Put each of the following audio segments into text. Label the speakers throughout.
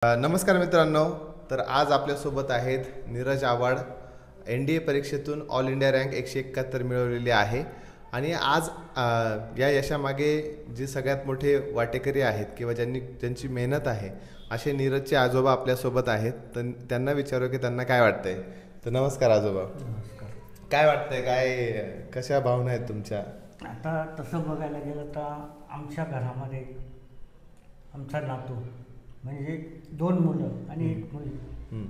Speaker 1: नमस्कार मित्रांनो. तर आज आपल्यासोबत आहेत नीरज आव्हाड. NDA परीक्षेतून ऑल इंडिया रँक 171 मिळवलेली आहे आणि आज या यशामागे जे सगळ्यात मोठे वाटेकरी आहेत किंवा ज्यांची मेहनत आहे असे नीरजचे आजोबा आपल्यासोबत आहेत. तर त्यांना विचारू की त्यांना काय वाटतंय. तर नमस्कार आजोबा.
Speaker 2: नमस्कार.
Speaker 1: काय वाटतंय, कशा भावना आहेत तुमच्या?
Speaker 2: आता तसं बघायला गेलं तर आमच्या घरामध्ये आमचा नातू म्हणजे 2 मुलं आणि 1 मुलगी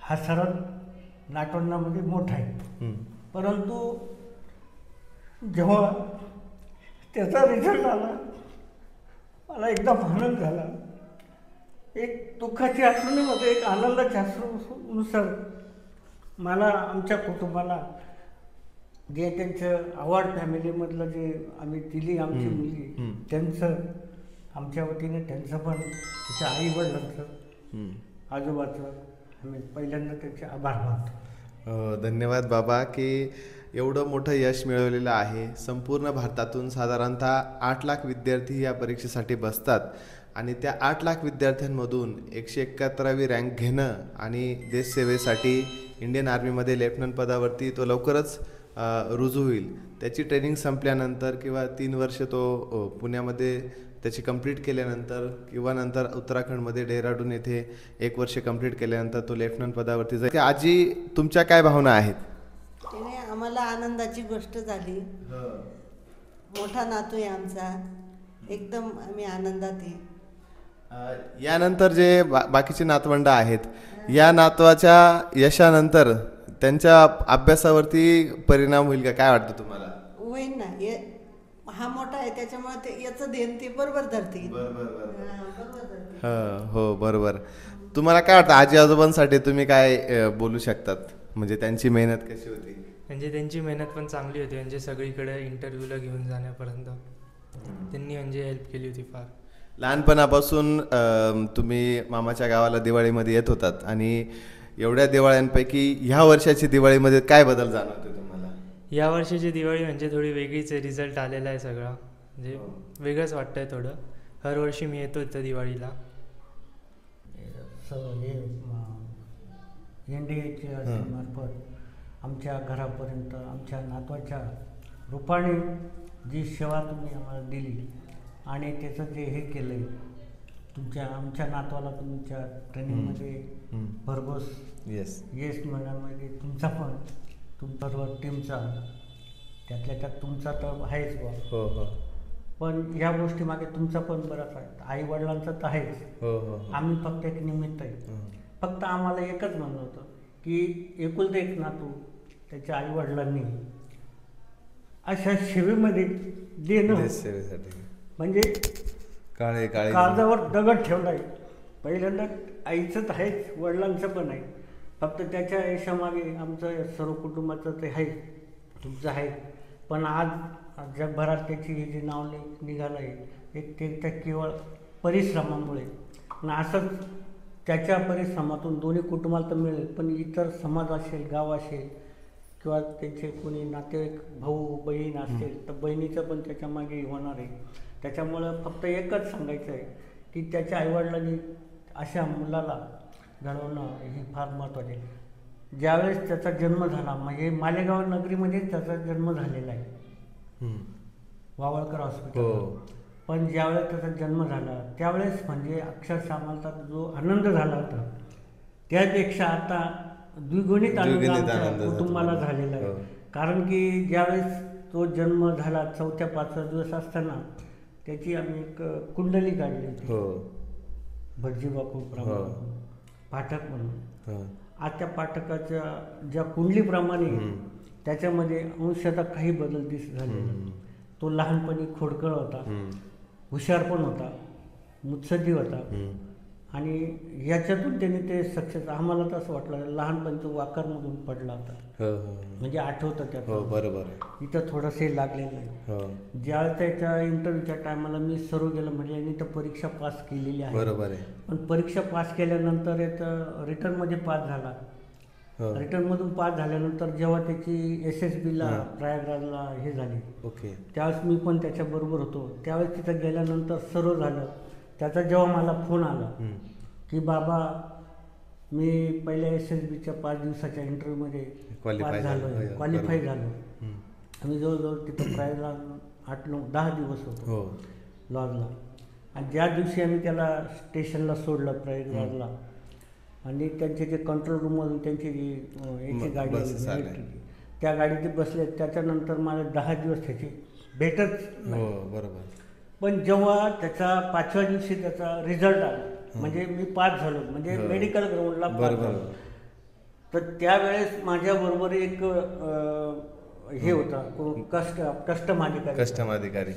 Speaker 2: हा सर्वात नातवंडामध्ये मोठा आहे. परंतु जेव्हा त्याचा रिझल्ट आला मला एकदम आनंद झाला. एक दुःखाची अश्रू नव्हते, एक आनंदाच्या अश्रूनुसार मला आमच्या कुटुंबाला जे त्यांचं आव्हाड फॅमिलीमधलं जे आम्ही दिली आमची मुलगी त्यांचं आमच्या वतीने त्यांचं पण त्याच्या आईवडिलांचं आजोबाचं आम्ही पहिल्यांदा त्यांचे आभार मानतो.
Speaker 1: धन्यवाद बाबा की एवढं मोठं यश मिळवलेलं आहे. संपूर्ण भारतातून साधारणतः 8 लाख विद्यार्थी या परीक्षेसाठी बसतात आणि त्या 8 लाख विद्यार्थ्यांमधून 171वी रँक घेणं आणि देशसेवेसाठी इंडियन आर्मीमध्ये लेफ्टनंट पदावरती तो लवकरच रुजू होईल. त्याची ट्रेनिंग संपल्यानंतर किंवा 3 वर्ष तो पुण्यामध्ये त्याची कंप्लीट केल्यानंतर किंवा नंतर उत्तराखंडमध्ये डेहराडून येथे 1 वर्ष कंप्लीट केल्यानंतर तो लेफ्टनंट पदावरती जाईल. आजी, तुमच्या काय भावना आहेत?
Speaker 3: त्याने आम्हाला आनंदाची गोष्ट झाली. मोठा नातू आहे आमचा, एकदम आम्ही आनंदात आहे.
Speaker 1: यानंतर जे बाकीचे नातवंड आहेत, या नातवाच्या यशानंतर त्यांच्या अभ्यासावरती परिणाम होईल का? काय वाटतं तुम्हाला?
Speaker 3: होईल ना. हा मोठा आहे त्याच्यामुळे ते याचं देण ते बरोबर धरतील.
Speaker 1: हो बरोबर. तुम्हाला काय वाटतं आजी आजोबांसाठी तुम्ही काय बोलू शकतात? म्हणजे त्यांची मेहनत कशी होती?
Speaker 4: म्हणजे त्यांची मेहनत पण चांगली होती. म्हणजे सगळीकडे इंटरव्ह्यूला घेऊन जाण्यापर्यंत त्यांनी म्हणजे हेल्प केली होती फार.
Speaker 1: लहानपणापासून तुम्ही मामाच्या गावाला दिवाळीमध्ये येत होतात आणि एवढ्या दिवाळ्यांपैकी ह्या वर्षाची दिवाळीमध्ये काय बदल जाणवतो तुम्हाला?
Speaker 4: या वर्षीची दिवाळी म्हणजे थोडी वेगळीच आहे. रिझल्ट आलेला आहे सगळा, म्हणजे वेगळंच वाटतंय थोडं. हर वर्षी मी येतो इथं दिवाळीला.
Speaker 2: NDAच्या मार्फत आमच्या घरापर्यंत आमच्या नातवाच्या रूपाने जी सेवा तुम्ही आम्हाला दिली आणि त्याचं जे हे केलं आहे आमच्या नातवाला तुमच्या ट्रेनिंगमध्ये भरघोस यश मिळण्यामध्ये तुमचा पण सर्व टीमचा त्यातल्या त्यात तुमचा तर आहेच बा.
Speaker 1: हो.
Speaker 2: पण या गोष्टी मागे तुमचा पण बराच आहे. आई वडिलांचं तर आहेच. आम्ही फक्त एक निमित्त आहे. फक्त आम्हाला एकच म्हणणं होतं की एकुलता एक नातू त्याच्या आई वडिलांनी अशा सेवेमध्ये देणं म्हणजे काळजावर दगड ठेवला आहे. पहिल्यांदा आईचं तर आहेच, वडिलांचं पण आहे. फक्त त्याच्या यशामागे आमचं सर्व कुटुंबाचं ते आहे, तुमचं आहे. पण आज जगभरात त्याची हे जे नाव निघालं आहे एक ते त्या केवळ परिश्रमामुळे. आणि असंच त्याच्या परिश्रमातून दोन्ही कुटुंबाला तर मिळेल, पण इतर समाज असेल, गाव असेल किंवा त्यांचे कोणी नातेवाईक भाऊ बहीण असेल तर बहिणीचं पण त्याच्यामागे होणार आहे. त्याच्यामुळं फक्त एकच सांगायचं आहे की त्याच्या आईवडिलांनी अशा मुलाला घडवणं ही फार महत्त्वाचे. ज्यावेळेस त्याचा जन्म झाला म्हणजे मालेगाव नगरीमध्येच त्याचा जन्म झालेला आहे, वावळकर हॉस्पिटल. पण ज्यावेळेस त्याचा जन्म झाला त्यावेळेस म्हणजे अक्षरशः आम्हाला जो आनंद झाला होता त्यापेक्षा आता द्विगुणित आनंद कुटुंबाला झालेला आहे. कारण की ज्यावेळेस तो जन्म झाला 4-5 दिवस असताना त्याची आम्ही एक कुंडली काढली होती, भटजीबापू पाठक म्हणून. आज त्या पाठकाच्या ज्या कुंडलीप्रमाणे त्याच्यामध्ये अंशतः काही बदल झालेला. तो लहानपणी खोडकर होता, हुशार पण होता, मुत्सद्दी होता आणि याच्यातून त्याने ते सक्सेस. आम्हाला तर असं वाटलं लहानपणी तो वाकरमधून पडला होता, म्हणजे आठवतं त्यात.
Speaker 1: बरोबर.
Speaker 2: इथं थोडंसं लागलेलं आहे. ज्यावेळेस त्याच्या इंटरव्ह्यूच्या टायमाला मी सर्व गेलं म्हणजे यांनी तर परीक्षा पास केलेली आहे.
Speaker 1: बरोबर आहे.
Speaker 2: पण परीक्षा पास केल्यानंतर रिटर्नमध्ये पास झाला. रिटर्नमधून पास झाल्यानंतर जेव्हा त्याची SSBला प्रयागराजला हे झाली त्यावेळेस मी पण त्याच्याबरोबर होतो. त्यावेळेस तिथं गेल्यानंतर सर्व झालं. त्याचा जेव्हा मला फोन आला की बाबा मी पहिल्या SSBच्या 5 दिवसाच्या इंटरव्ह्यूमध्ये
Speaker 1: Qualify झालो.
Speaker 2: क्वालिफाय
Speaker 1: बरोबर.
Speaker 2: झालो. आम्ही जवळजवळ तिथं प्रायला 8-9-10 दिवस होतो
Speaker 1: हो
Speaker 2: लॉजला. आणि ज्या दिवशी आम्ही त्याला स्टेशनला सोडलं प्रयागराजला आणि त्यांचे जे कंट्रोल रूममधून त्यांची जी याची गाडी
Speaker 1: बसेस
Speaker 2: आली,
Speaker 1: आल्या.
Speaker 2: military, त्या गाडीत ते बसले. त्याच्यानंतर मला 10 दिवस त्याची भेटच नाही.
Speaker 1: हो बरोबर.
Speaker 2: पण जेव्हा त्याचा 5व्या दिवशी त्याचा रिझल्ट आला, म्हणजे मी पास झालो, म्हणजे
Speaker 1: हो.
Speaker 2: मेडिकल ग्राउंडला पास
Speaker 1: बरोबर.
Speaker 2: झालो, तर त्यावेळेस माझ्याबरोबर एक हे होता कस्टम
Speaker 1: अधिकारी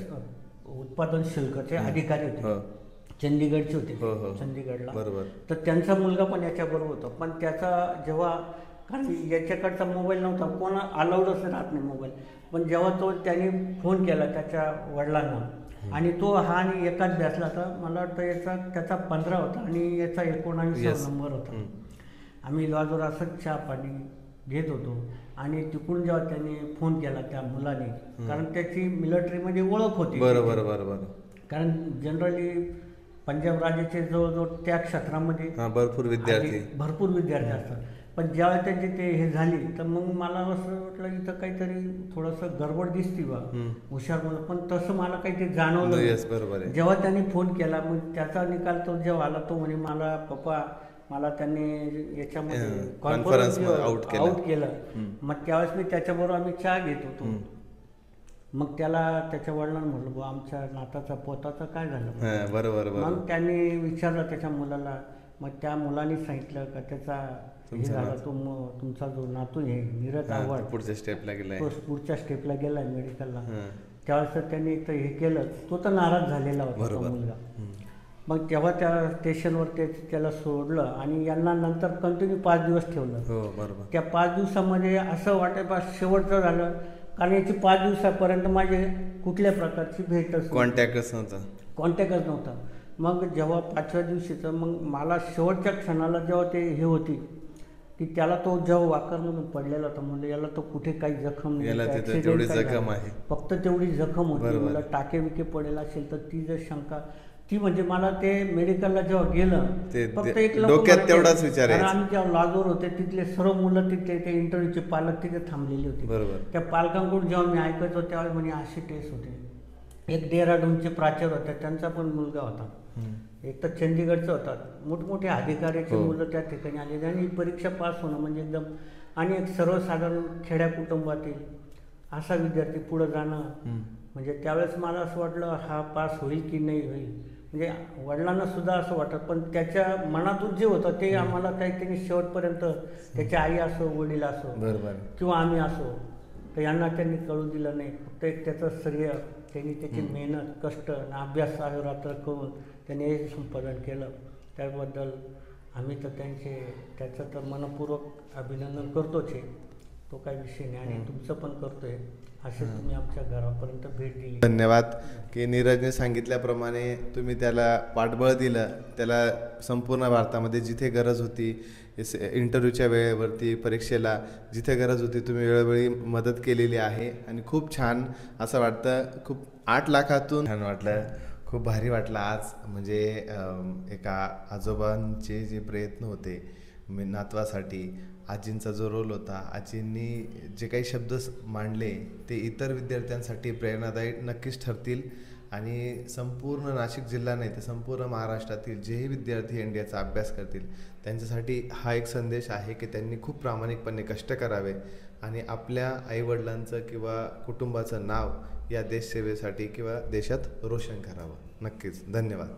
Speaker 2: उत्पादन शुल्कचे अधिकारी
Speaker 1: हो
Speaker 2: होते, चंदीगडचे
Speaker 1: हो,
Speaker 2: होते
Speaker 1: हो.
Speaker 2: चंदीगडला.
Speaker 1: बरोबर.
Speaker 2: तर त्यांचा मुलगा पण याच्याबरोबर होता. पण त्याचा जेव्हा, कारण याच्याकडचा मोबाईल नव्हता, कोणा अलाउडच राहत नाही मोबाईल. पण जेव्हा त्याने फोन केला त्याच्या वडिलांना आणि तो हा आणि एकाच बॅचला होता, मला वाटतं त्याचा 15 होता आणि याचा 19 नंबर होता. आम्ही लॉजवर असंच चहा पाणी घेत होतो आणि तिकडून जेव्हा त्याने फोन केला त्या मुलाने, कारण त्याची मिलिटरीमध्ये ओळख होती.
Speaker 1: बरोबर बरोबर.
Speaker 2: कारण जनरली पंजाब राज्याचे जवळजवळ त्या क्षेत्रामध्ये
Speaker 1: भरपूर विद्यार्थी
Speaker 2: असतात. पण ज्यावेळेस त्यांची ते हे झाली तर मग मला असं वाटलं इथं काहीतरी थोडंसं गडबड दिसती बा, हुशार मुलं. पण तसं मला काही ते जाणवलं नाही.
Speaker 1: बरोबर आहे.
Speaker 2: जेव्हा त्यांनी फोन केला मग त्याचा निकाल तो जेव्हा आला, तो म्हणे मला पप्पा मला त्यांनी याच्यामध्ये
Speaker 1: कॉन्फरन्स आउट
Speaker 2: केलं. मग त्यावेळेस मी त्याच्याबरोबर आम्ही चहा घेत होतो. मग त्याला त्याच्या वडिलांना म्हटलं बुवा आमच्या नाताचा पोताचं काय झालं.
Speaker 1: बरोबर.
Speaker 2: मग त्यांनी विचारलं त्याच्या मुलाला. मग त्या मुलाने सांगितलं का त्याचा हे झाला, तुमचा जो नातू आहे नीरज आव्हाड
Speaker 1: पुढच्या स्टेपला गेलाय,
Speaker 2: तो पुढच्या स्टेपला गेलाय मेडिकलला. त्यावेळेस त्यांनी तर हे केलं, तो तर नाराज झालेला होता तो मुलगा. मग तेव्हा त्या स्टेशनवर त्याला सोडलं आणि यांना नंतर कंटिन्यू 5 दिवस ठेवलं.
Speaker 1: बरोबर.
Speaker 2: त्या 5 दिवसामध्ये असं वाटत बा शेवटचं झालं, कारण याची 5 दिवसापर्यंत माझे कुठल्या प्रकारची भेटच
Speaker 1: कॉन्टॅक्टच
Speaker 2: नव्हता. मग जेव्हा 5व्या दिवशीचं मग मला शेवटच्या क्षणाला जेव्हा ते हे होती की त्याला तो जेव्हा वाकरमधून पडलेला होता, म्हणजे याला तो कुठे काही जखम नाही,
Speaker 1: तेवढी जखम आहे,
Speaker 2: फक्त तेवढी जखम होती. मला टाके विके पडेल असेल तर ती जर शंका ती, म्हणजे मला ते मेडिकलला जेव्हा गेलं फक्त एक
Speaker 1: डोक्यात तेवढाच विचार आहे.
Speaker 2: आम्ही जेव्हा लॉजवर होते तिथले सर्व मुलं तिथले ते इंटरव्ह्यूचे पालक तिथे थांबलेली होती.
Speaker 1: बरोबर.
Speaker 2: त्या पालकांकडून जेव्हा मी ऐकायचो त्यावेळेस म्हणे अशी टेस्ट होते. एक डेहराडूनचे प्राचार्य होते, त्यांचा पण मुलगा होता, एक तर चंदीगडचा होता. मोठमोठे अधिकाऱ्याचे मुलं त्या ठिकाणी आलेले आणि ही परीक्षा पास होणं म्हणजे एकदम, आणि एक सर्वसाधारण खेड्या कुटुंबातील असा विद्यार्थी पुढं जाणं, म्हणजे त्यावेळेस मला असं वाटलं हा पास होईल की नाही होईल. म्हणजे वडिलांना सुद्धा असं वाटत, पण त्याच्या मनातून जे होतं ते आम्हाला काही त्यांनी शेवटपर्यंत, त्याची आई असो वडील असो किंवा आम्ही असो, तर यांना त्यांनी कळू दिलं नाही. फक्त एक त्याचं श्रेय त्यांनी त्याची मेहनत कष्ट आणि अभ्यास अहोरात्र करून त्यांनी हे संपादन केलं. त्याबद्दल आम्ही तर त्याचं तर मनपूर्वक अभिनंदन करतोच आहे, तो काही विषय नाही. आणि तुमचं पण करतोय, असे तुम्ही आमच्या घरापर्यंत भेट दिली.
Speaker 1: धन्यवाद की नीरजने सांगितल्याप्रमाणे तुम्ही त्याला पाठबळ दिलं. त्याला संपूर्ण भारतामध्ये जिथे गरज होती, इंटरव्ह्यूच्या वेळेवरती, परीक्षेला जिथे गरज होती, तुम्ही वेळोवेळी मदत केलेली आहे. आणि खूप छान असं वाटतं, खूप 8 लाखातून छान वाटलं, खूप भारी वाटलं आज. म्हणजे एका आजोबांचे जे प्रयत्न होते नातवासाठी, आजींचा जो रोल होता, आजींनी जे काही शब्द मांडले ते इतर विद्यार्थ्यांसाठी प्रेरणादायी नक्कीच ठरतील. आणि संपूर्ण नाशिक जिल्हा नाही तर संपूर्ण महाराष्ट्रातील जेही विद्यार्थी NDAचा अभ्यास करतील त्यांच्यासाठी हा एक संदेश आहे की त्यांनी खूप प्रामाणिकपणे कष्ट करावे आणि आपल्या आईवडिलांचं किंवा कुटुंबाचं नाव या देशसेवेसाठी किंवा देशात रोशन करावं. नक्कीच. धन्यवाद.